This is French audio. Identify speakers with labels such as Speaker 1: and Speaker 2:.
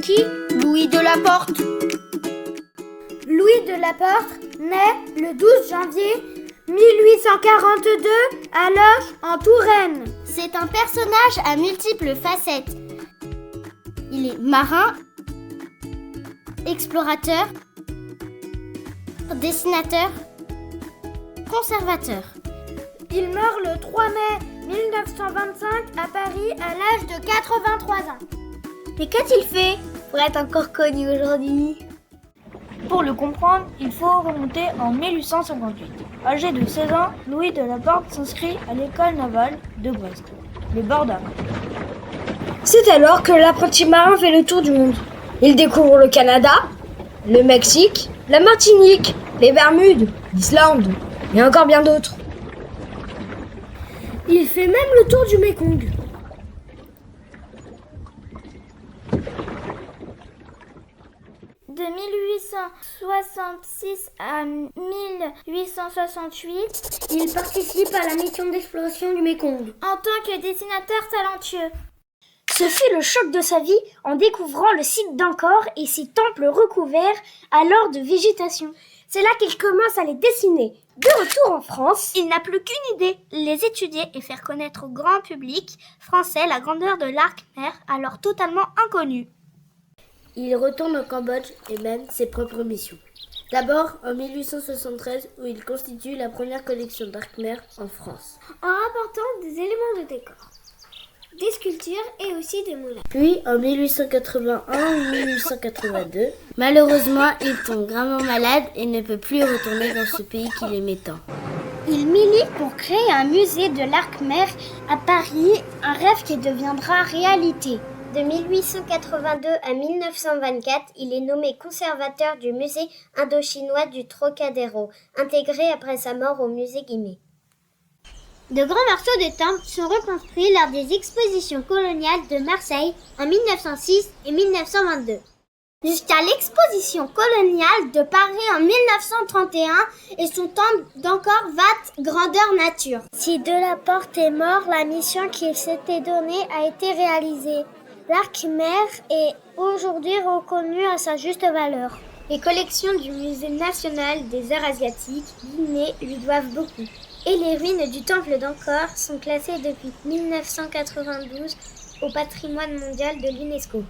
Speaker 1: qui? Louis de la Porte.
Speaker 2: Louis de la Porte naît le 12 janvier 1842 à Loches, en Touraine.
Speaker 1: C'est un personnage à multiples facettes. Il est marin, explorateur, dessinateur, conservateur.
Speaker 2: Il meurt le 3 mai 1925 à Paris à l'âge de 83 ans.
Speaker 1: Mais qu'a-t-il fait pour être encore connu aujourd'hui?
Speaker 3: Pour le comprendre, il faut remonter en 1858. Âgé de 16 ans, Louis de la Porte s'inscrit à l'école navale de Brest, les bords d'Arles.
Speaker 4: C'est alors que l'apprenti marin fait le tour du monde. Il découvre le Canada, le Mexique, la Martinique, les Bermudes, l'Islande et encore bien d'autres.
Speaker 2: Il fait même le tour du Mékong. De 1866 à 1868, il participe à la mission d'exploration du Mékong en tant que dessinateur talentueux.
Speaker 4: Ce fut le choc de sa vie en découvrant le site d'Angkor et ses temples recouverts alors de végétation. C'est là qu'il commence à les dessiner. De retour en France,
Speaker 1: il n'a plus qu'une idée, les étudier et faire connaître au grand public français la grandeur de l'arc-mer, alors totalement inconnue.
Speaker 2: Il retourne au Cambodge et mène ses propres missions. D'abord en 1873 où il constitue la première collection d'arc-mer en France, en rapportant des éléments de décor, des sculptures et aussi des moulins. Puis en 1881-1882, malheureusement il tombe gravement malade et ne peut plus retourner dans ce pays qu'il aimait tant.
Speaker 1: Il milite pour créer un musée de l'arc-mer à Paris, un rêve qui deviendra réalité. De 1882 à 1924, il est nommé conservateur du musée indo-chinois du Trocadéro, intégré après sa mort au musée Guimet. De grands morceaux de temples sont reconstruits lors des expositions coloniales de Marseille en 1906 et 1922. Jusqu'à l'exposition coloniale de Paris en 1931 et son temple d'Angkor Wat grandeur nature.
Speaker 2: Si de la Porte est mort, la mission qu'il s'était donnée a été réalisée. L'arc-mer est aujourd'hui reconnu à sa juste valeur. Les collections du Musée national des arts asiatiques, Guinée, lui doivent beaucoup. Et les ruines du temple d'Angkor sont classées depuis 1992 au patrimoine mondial de l'UNESCO.